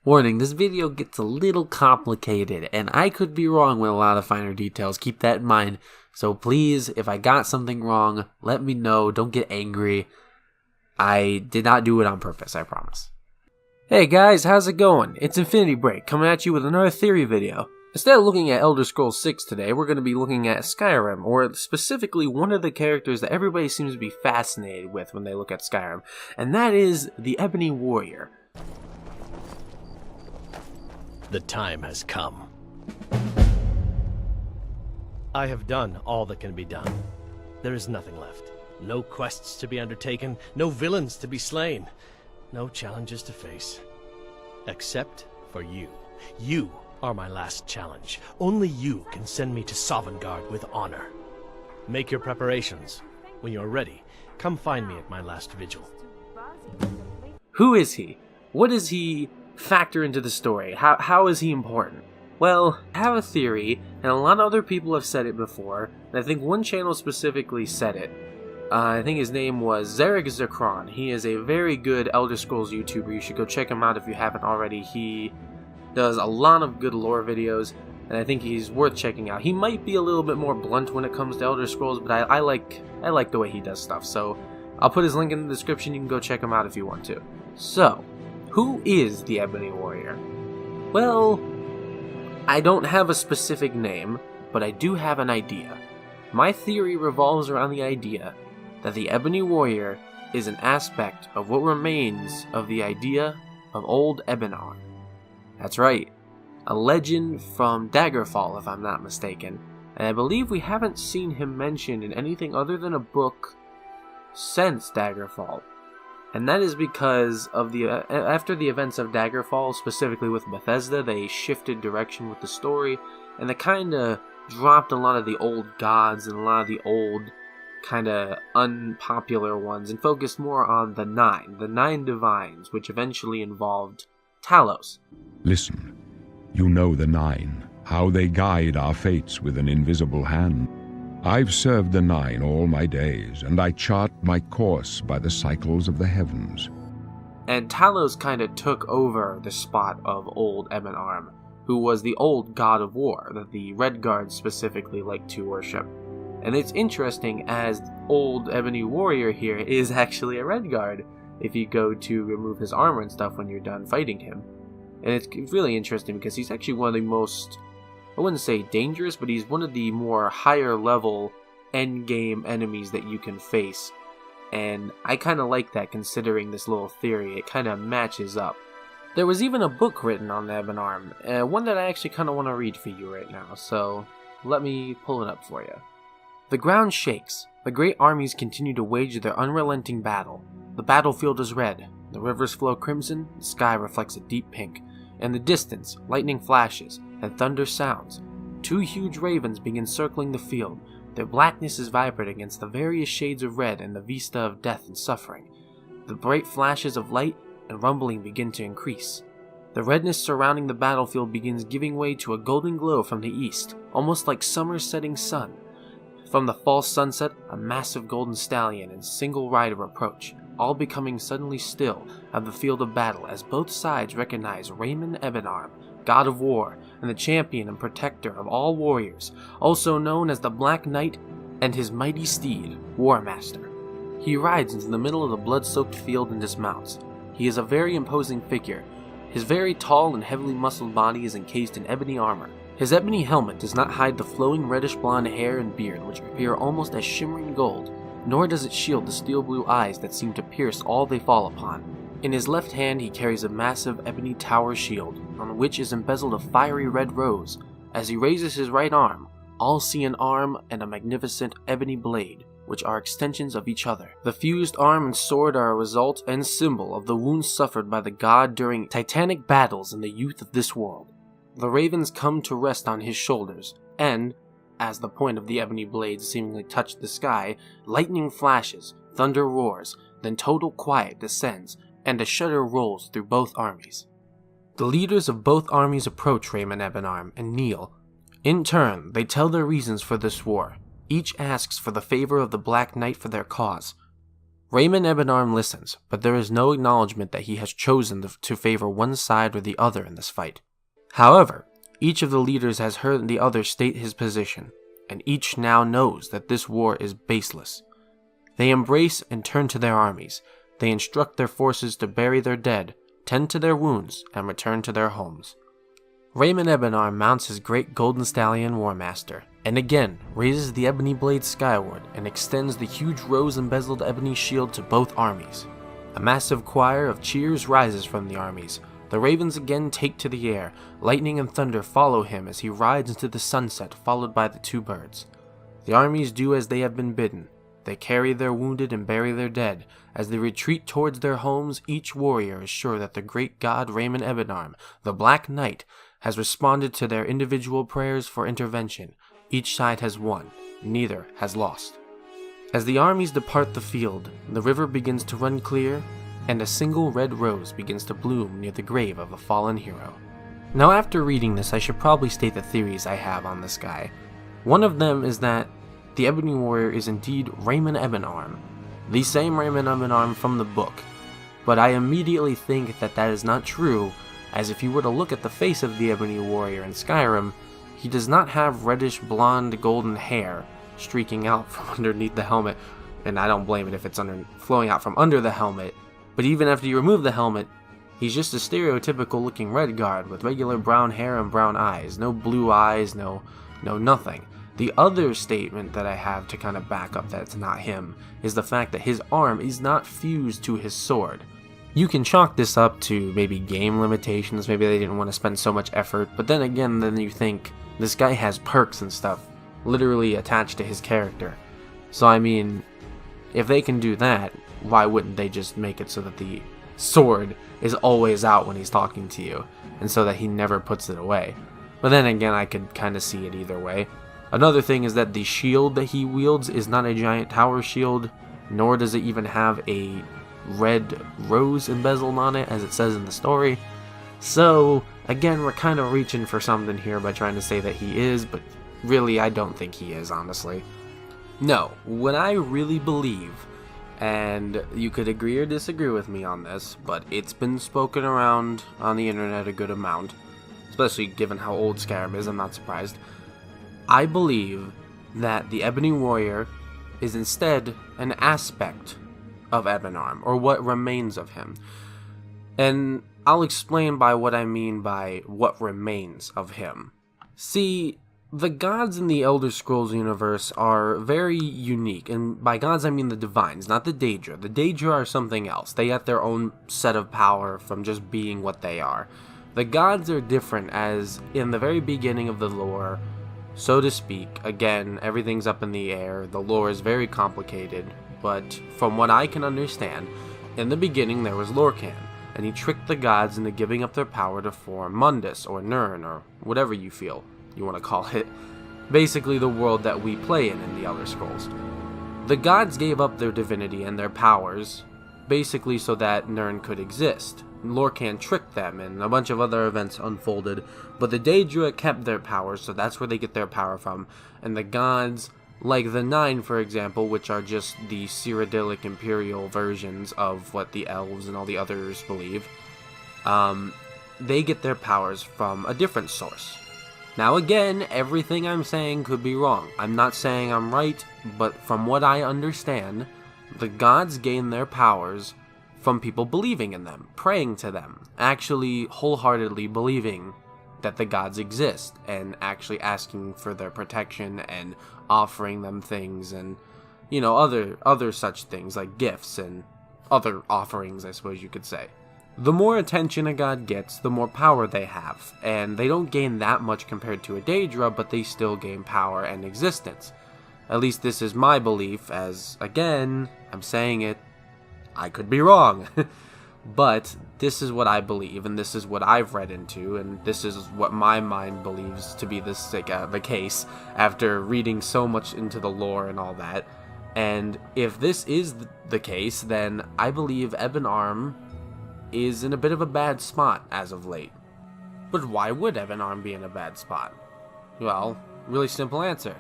Warning, this video gets a little complicated, and I could be wrong with a lot of finer details, keep that in mind. So please, if I got something wrong, let me know, don't get angry. I did not do it on purpose, I promise. Hey guys, how's it going? It's Infinity Break, coming at you with another theory video. Instead of looking at Elder Scrolls 6 today, we're going to be looking at Skyrim, or specifically one of the characters that everybody seems to be fascinated with when they look at Skyrim, and that is the Ebony Warrior. The time has come. I have done all that can be done. There is nothing left. No quests to be undertaken, no villains to be slain, no challenges to face. Except for you. You are my last challenge. Only you can send me to Sovngarde with honor. Make your preparations. When you're ready, come find me at my last vigil. Who is he? What does he factor into the story? How is he important? Well, I have a theory, and a lot of other people have said it before, and I think one channel specifically said it. I think his name was Zarek Zekron. He is a very good Elder Scrolls YouTuber. You should go check him out if you haven't already. He does a lot of good lore videos, and I think he's worth checking out. He might be a little bit more blunt when it comes to Elder Scrolls, but I like the way he does stuff. So I'll put his link in the description. You can go check him out if you want to. So, who is the Ebony Warrior? Well, I don't have a specific name, but I do have an idea. My theory revolves around the idea that the Ebony Warrior is an aspect of what remains of the idea of old Ebenar. That's right, a legend from Daggerfall if I'm not mistaken, and I believe we haven't seen him mentioned in anything other than a book since Daggerfall. And that is because of after the events of Daggerfall, specifically with Bethesda, they shifted direction with the story, and they kind of dropped a lot of the old gods and a lot of the old kind of unpopular ones and focused more on the nine divines, which eventually involved Talos. Listen, you know the Nine, how they guide our fates with an invisible hand. I've served the Nine all my days, and I chart my course by the cycles of the heavens. And Talos kind of took over the spot of old Ebenarm, who was the old god of war that the Red Guards specifically like to worship. And it's interesting as old Ebony Warrior here is actually a Red Guard if you go to remove his armor and stuff when you're done fighting him. And it's really interesting because he's actually one of the most, I wouldn't say dangerous, but he's one of the more higher level endgame enemies that you can face. And I kind of like that considering this little theory. It kind of matches up. There was even a book written on the Ebenarm, one that I actually kind of want to read for you right now, so let me pull it up for you. The ground shakes. The great armies continue to wage their unrelenting battle. The battlefield is red. The rivers flow crimson. The sky reflects a deep pink. In the distance, lightning flashes and thunder sounds. Two huge ravens begin circling the field. Their blackness is vibrant against the various shades of red and the vista of death and suffering. The bright flashes of light and rumbling begin to increase. The redness surrounding the battlefield begins giving way to a golden glow from the east, almost like summer's setting sun. From the false sunset, a massive golden stallion and single rider approach, all becoming suddenly still on the field of battle as both sides recognize Raymond Ebenarm, god of war, and the champion and protector of all warriors, also known as the Black Knight, and his mighty steed, Warmaster. He rides into the middle of the blood-soaked field and dismounts. He is a very imposing figure. His very tall and heavily muscled body is encased in ebony armor. His ebony helmet does not hide the flowing reddish-blonde hair and beard which appear almost as shimmering gold, nor does it shield the steel-blue eyes that seem to pierce all they fall upon. In his left hand he carries a massive ebony tower shield, on which is embezzled a fiery red rose. As he raises his right arm, all see an arm and a magnificent ebony blade, which are extensions of each other. The fused arm and sword are a result and symbol of the wounds suffered by the god during titanic battles in the youth of this world. The ravens come to rest on his shoulders, and, as the point of the ebony blade seemingly touched the sky, lightning flashes, thunder roars, then total quiet descends, and a shudder rolls through both armies. The leaders of both armies approach Raymond Ebenarm and kneel. In turn, they tell their reasons for this war. Each asks for the favor of the Black Knight for their cause. Raymond Ebonarm listens, but there is no acknowledgement that he has chosen to favor one side or the other in this fight. However, each of the leaders has heard the other state his position, and each now knows that this war is baseless. They embrace and turn to their armies. They instruct their forces to bury their dead, tend to their wounds, and return to their homes. Raymond Ebonarm mounts his great golden stallion War Master, and again raises the ebony blade skyward and extends the huge rose-embezzled ebony shield to both armies. A massive choir of cheers rises from the armies. The ravens again take to the air. Lightning and thunder follow him as he rides into the sunset, followed by the two birds. The armies do as they have been bidden. They carry their wounded and bury their dead. As they retreat towards their homes, each warrior is sure that the great god Raymond Ebonarm, the Black Knight, has responded to their individual prayers for intervention. Each side has won, neither has lost. As the armies depart the field, the river begins to run clear, and a single red rose begins to bloom near the grave of a fallen hero. Now, after reading this, I should probably state the theories I have on this guy. One of them is that the Ebony Warrior is indeed Raymond Ebonarm, the same Raymond Ebonarm from the book, but I immediately think that that is not true, as if you were to look at the face of the Ebony Warrior in Skyrim, he does not have reddish blonde golden hair streaking out from underneath the helmet, and I don't blame it if it's flowing out from under the helmet, but even after you remove the helmet, he's just a stereotypical looking Redguard with regular brown hair and brown eyes, no blue eyes, no nothing. The other statement that I have to kind of back up that it's not him is the fact that his arm is not fused to his sword. You can chalk this up to maybe game limitations, maybe they didn't want to spend so much effort, but then again, then you think, this guy has perks and stuff literally attached to his character. So I mean, if they can do that, why wouldn't they just make it so that the sword is always out when he's talking to you, and so that he never puts it away? But then again, I could kind of see it either way. Another thing is that the shield that he wields is not a giant tower shield, nor does it even have a red rose embezzled on it, as it says in the story. So, again, we're kind of reaching for something here by trying to say that he is, but really, I don't think he is, honestly. No, what I really believe, and you could agree or disagree with me on this, but it's been spoken around on the internet a good amount, especially given how old Skyrim is, I'm not surprised. I believe that the Ebony Warrior is instead an aspect of Ebonarm, or what remains of him. And I'll explain by what I mean by what remains of him. See, the gods in the Elder Scrolls universe are very unique, and by gods I mean the divines, not the Daedra. The Daedra are something else. They have their own set of power from just being what they are. The gods are different, as in the very beginning of the lore, so to speak, again, everything's up in the air, the lore is very complicated, but from what I can understand, in the beginning there was Lorcan, and he tricked the gods into giving up their power to form Mundus, or Nirn, or whatever you feel you want to call it. Basically the world that we play in the Elder Scrolls. The gods gave up their divinity and their powers, basically so that Nirn could exist. Lorcan tricked them, and a bunch of other events unfolded, but the Daedra kept their powers, so that's where they get their power from, and the gods, like the Nine, for example, which are just the Cyrodiilic Imperial versions of what the elves and all the others believe, they get their powers from a different source. Now again, everything I'm saying could be wrong. I'm not saying I'm right, but from what I understand, the gods gain their powers from people believing in them, praying to them, actually wholeheartedly believing that the gods exist, and actually asking for their protection and offering them things, and other such things like gifts and other offerings, I suppose you could say. The more attention a god gets, the more power they have, and they don't gain that much compared to a Daedra, but they still gain power and existence. At least this is my belief, as, again, I'm saying it, I could be wrong, but this is what I believe, and this is what I've read into, and this is what my mind believes to be the case, after reading so much into the lore and all that. And if this is the case, then I believe Ebonarm is in a bit of a bad spot as of late. But why would Ebonarm be in a bad spot? Well, really simple answer.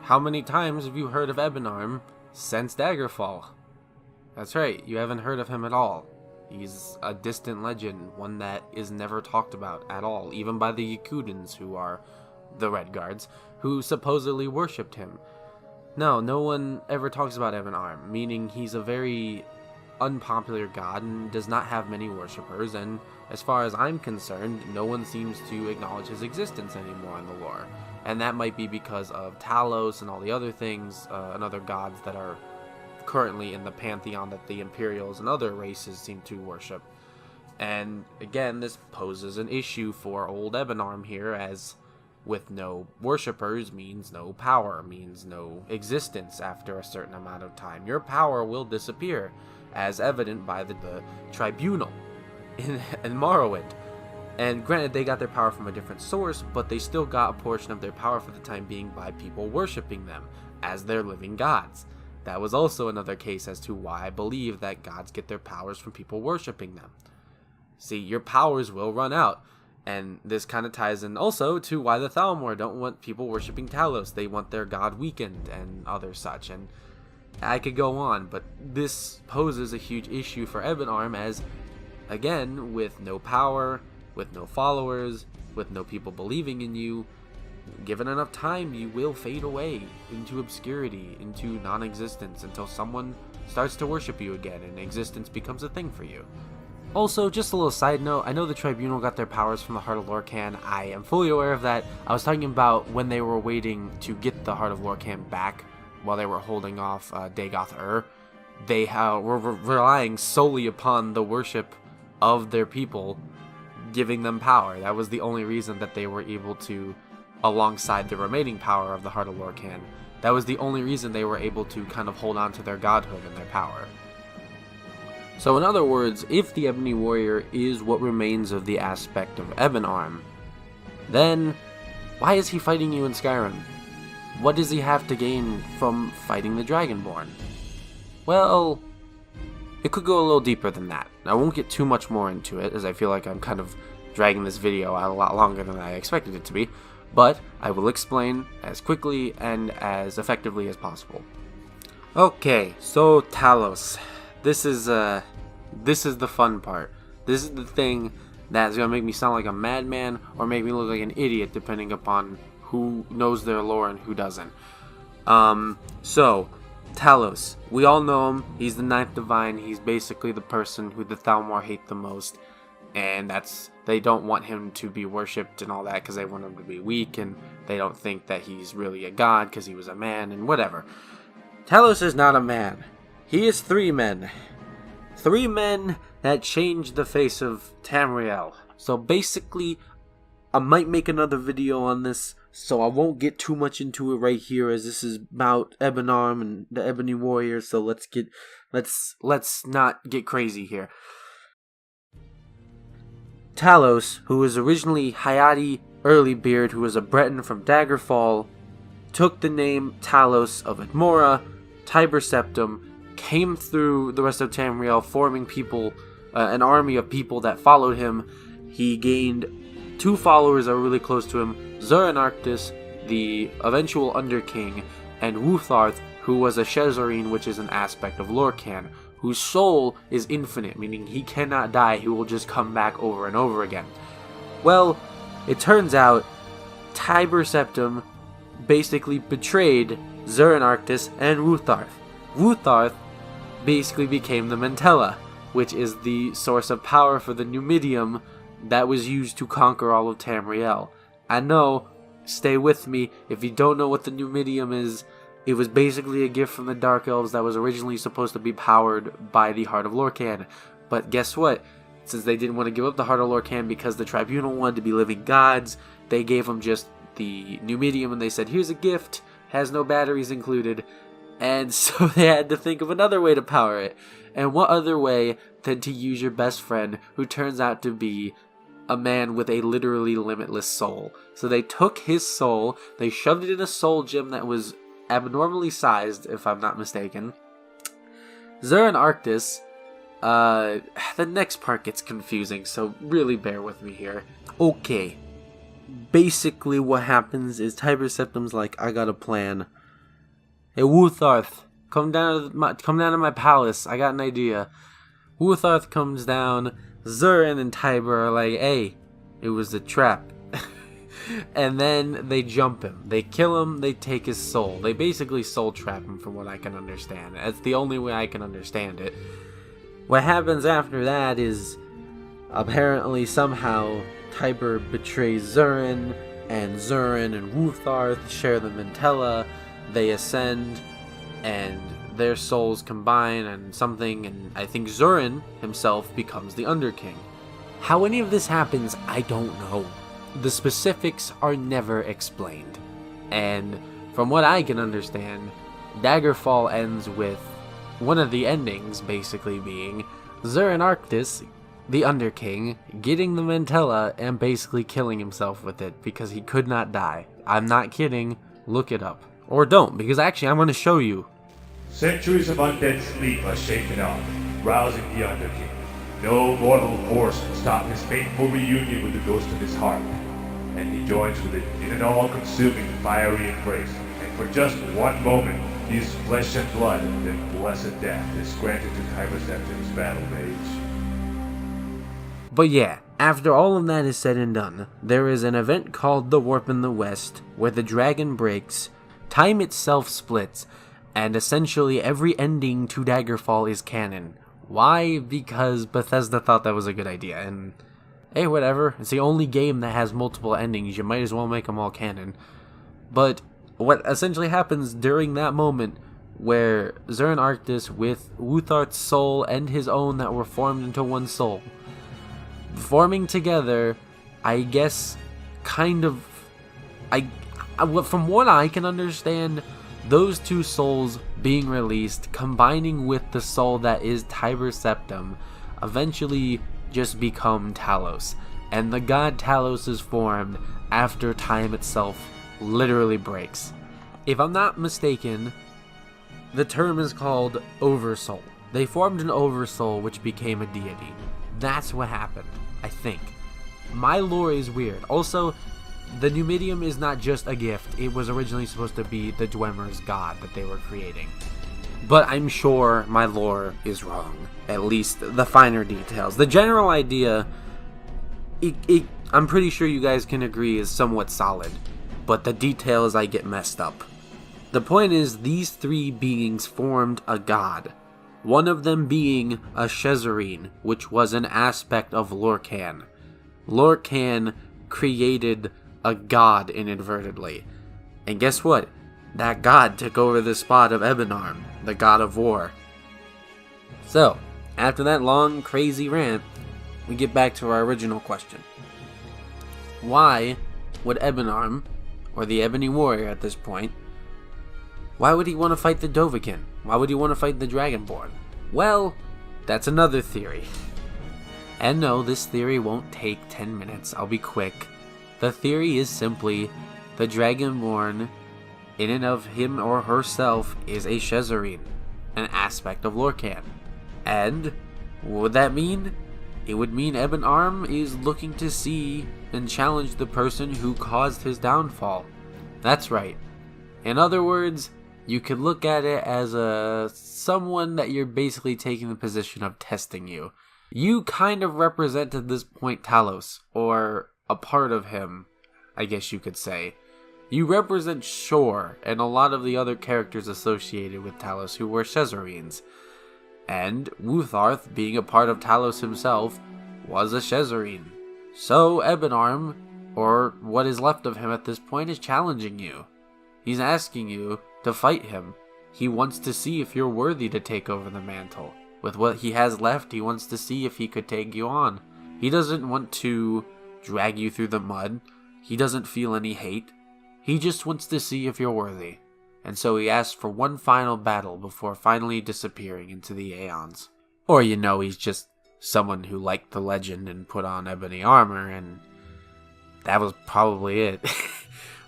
How many times have you heard of Ebonarm since Daggerfall? That's right, you haven't heard of him at all. He's a distant legend, one that is never talked about at all, even by the Yakudans, who are the Red Guards, who supposedly worshipped him. No one ever talks about Ebon Arm, meaning he's a very unpopular god and does not have many worshippers, and as far as I'm concerned, no one seems to acknowledge his existence anymore in the lore. And that might be because of Talos and all the other things and other gods that are currently in the pantheon that the Imperials and other races seem to worship. And again, this poses an issue for old Ebon Arm here, as with no worshippers means no power, means no existence after a certain amount of time. Your power will disappear, as evident by the tribunal in Morrowind. And granted, they got their power from a different source, but they still got a portion of their power for the time being by people worshipping them as their living gods. That was also another case as to why I believe that gods get their powers from people worshipping them. See, your powers will run out. And this kind of ties in also to why the Thalmor don't want people worshipping Talos. They want their god weakened and other such. And I could go on, but this poses a huge issue for Ebon Arm, as, again, with no power, with no followers, with no people believing in you, given enough time, you will fade away into obscurity, into non-existence, until someone starts to worship you again and existence becomes a thing for you. Also, just a little side note, I know the Tribunal got their powers from the Heart of Lorkhan. I am fully aware of that. I was talking about when they were waiting to get the Heart of Lorkhan back while they were holding off Dagoth-Ur. They were relying solely upon the worship of their people giving them power. That was the only reason that they were able to, alongside the remaining power of the Heart of Lorkhan, that was the only reason they were able to kind of hold on to their godhood and their power. So in other words, if the Ebony Warrior is what remains of the aspect of Ebon Arm, then why is he fighting you in Skyrim? What does he have to gain from fighting the Dragonborn? Well, it could go a little deeper than that. I won't get too much more into it, as I feel like I'm kind of dragging this video out a lot longer than I expected it to be, but I will explain as quickly and as effectively as possible. Okay, so Talos. This is the fun part. This is the thing that's gonna make me sound like a madman or make me look like an idiot, depending upon who knows their lore and who doesn't. So Talos, we all know him. He's the Ninth Divine. He's basically the person who the Thalmor hate the most, and they don't want him to be worshipped and all that because they want him to be weak, and they don't think that he's really a god because he was a man and whatever. Talos is not a man. He is 3 men. 3 men that changed the face of Tamriel. So basically, I might make another video on this, so I won't get too much into it right here, as this is about Ebon Arm and the Ebony Warrior, so let's not get crazy here. Talos, who was originally Hayati Earlybeard, who was a Breton from Daggerfall, took the name Talos of Admora, Tiber Septim, came through the rest of Tamriel, forming people, an army of people that followed him. He gained 2 followers that were really close to him, Zuranarctus, the eventual Underking, and Wutharth, who was a Shezarine, which is an aspect of Lorkhan, whose soul is infinite, meaning he cannot die, he will just come back over and over again. Well, it turns out Tiber Septim basically betrayed Zuranarctus and Wutharth. Wutharth basically became the Mentella, which is the source of power for the Numidium that was used to conquer all of Tamriel. I know, stay with me, if you don't know what the Numidium is, it was basically a gift from the Dark Elves that was originally supposed to be powered by the Heart of Lorkhan. But guess what? Since they didn't want to give up the Heart of Lorkhan because the Tribunal wanted to be living gods, they gave them just the Numidium and they said, here's a gift, has no batteries included. And so they had to think of another way to power it. And what other way than to use your best friend, who turns out to be a man with a literally limitless soul. So they took his soul, they shoved it in a soul gem that was abnormally sized, if I'm not mistaken. Zuranarctus, the next part gets confusing, so really bear with me here. Okay, basically what happens is Tiber Septim's like, I got a plan. Hey Wutharth, come down to my palace. I got an idea." Wutharth comes down. Zurin and Tiber are like, "Hey, it was a trap." And then they jump him. They kill him. They take his soul. They basically soul trap him, from what I can understand. That's the only way I can understand it. What happens after that is, apparently somehow Tiber betrays Zurin, and Zurin and Wutharth share the Mantella. They ascend, and their souls combine and something, and I think Zurin himself becomes the Underking. How any of this happens, I don't know. The specifics are never explained. And from what I can understand, Daggerfall ends with one of the endings basically being Zurin Arctis, the Underking, getting the Mantella and basically killing himself with it because he could not die. I'm not kidding. Look it up. Or don't, because actually I'm going to show you. Centuries of undead sleep are shaken off, rousing the Underking. No mortal force can stop his painful reunion with the ghost of his heart, and he joins with it in an all-consuming fiery embrace, and for just one moment, his flesh and blood, then blessed death is granted to Tiber Septim's battle mage. But yeah, after all of that is said and done, there is an event called the Warp in the West, where the dragon breaks, time itself splits, and essentially every ending to Daggerfall is canon. Why? Because Bethesda thought that was a good idea, and hey, whatever. It's the only game that has multiple endings. You might as well make them all canon. But what essentially happens during that moment, where Zurin Arctis, with Wutharth's soul and his own that were formed into one soul, forming together, I guess, kind of, from what I can understand, those two souls being released, combining with the soul that is Tiber Septim, eventually just become Talos. And the god Talos is formed after time itself literally breaks. If I'm not mistaken, the term is called Oversoul. They formed an Oversoul which became a deity. That's what happened, I think. My lore is weird. Also, the Numidium is not just a gift. It was originally supposed to be the Dwemer's god that they were creating. But I'm sure my lore is wrong. At least the finer details. The general idea, I'm pretty sure you guys can agree, is somewhat solid. But the details I get messed up. The point is, these three beings formed a god. One of them being a Shezarene, which was an aspect of Lorkhan. Lorkhan created a god inadvertently. And guess what? That god took over the spot of Ebonarm, the god of war. So, after that long, crazy rant, we get back to our original question. Why would Ebonarm, or the Ebony Warrior at this point, why would he want to fight the Dovahkiin? Why would he want to fight the Dragonborn? Well, that's another theory. And no, this theory won't take 10 minutes. I'll be quick. The theory is simply the Dragonborn, in and of him or herself, is a Shezarene, an aspect of Lorkhan. And what would that mean? It would mean Ebonarm is looking to see and challenge the person who caused his downfall. That's right. In other words, you could look at it as someone that you're basically taking the position of testing you. You kind of represent at this point Talos, or a part of him, I guess you could say. You represent Shor and a lot of the other characters associated with Talos who were Shezarenes. And Wutharth, being a part of Talos himself, was a Shezarene. So Ebonarm, or what is left of him at this point, is challenging you. He's asking you to fight him. He wants to see if you're worthy to take over the mantle. With what he has left, he wants to see if he could take you on. He doesn't want to drag you through the mud. He doesn't feel any hate. He just wants to see if you're worthy. And so he asks for one final battle before finally disappearing into the Aeons. Or he's just someone who liked the legend and put on ebony armor, and that was probably it.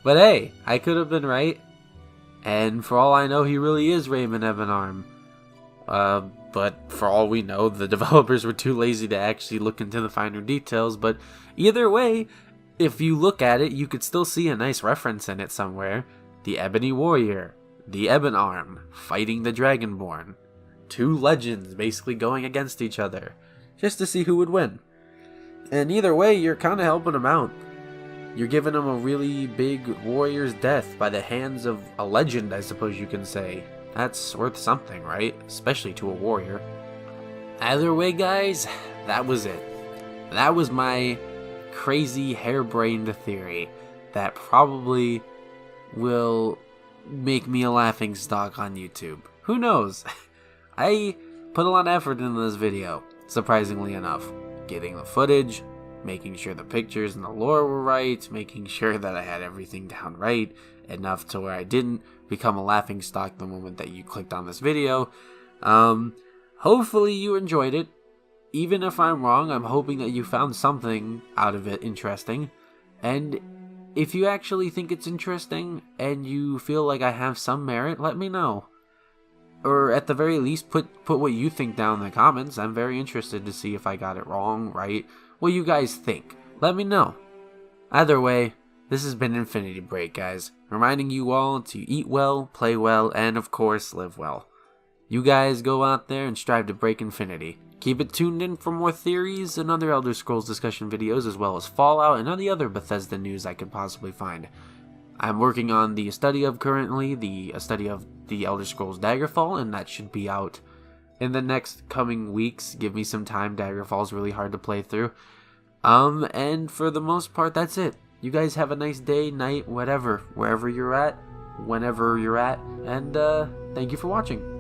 But hey, I could have been right. And for all I know, he really is Raymond Ebonarm. But for all we know, the developers were too lazy to actually look into the finer details. But either way, if you look at it, you could still see a nice reference in it somewhere. The Ebony Warrior, the Ebon Arm fighting the Dragonborn. Two legends basically going against each other, just to see who would win. And either way, you're kind of helping them out. You're giving them a really big warrior's death by the hands of a legend, I suppose you can say. That's worth something, right? Especially to a warrior. Either way, guys, that was it. That was my crazy harebrained theory that probably will make me a laughingstock on YouTube. Who knows? I put a lot of effort into this video, surprisingly enough. Getting the footage, making sure the pictures and the lore were right, making sure that I had everything down right, enough to where I didn't become a laughingstock the moment that you clicked on this video. Hopefully you enjoyed it. Even if I'm wrong, I'm hoping that you found something out of it interesting. And if you actually think it's interesting and you feel like I have some merit, let me know. Or at the very least, put what you think down in the comments. I'm very interested to see if I got it wrong, right? What you guys think. Let me know. Either way, this has been Infinity Break, guys. Reminding you all to eat well, play well, and of course, live well. You guys go out there and strive to break infinity. Keep it tuned in for more theories and other Elder Scrolls discussion videos, as well as Fallout and any other Bethesda news I could possibly find. I'm working on the study of currently, the study of the Elder Scrolls Daggerfall, and that should be out in the next coming weeks. Give me some time. Daggerfall's really hard to play through. And for the most part, that's it. You guys have a nice day, night, whatever, wherever you're at, whenever you're at, and thank you for watching.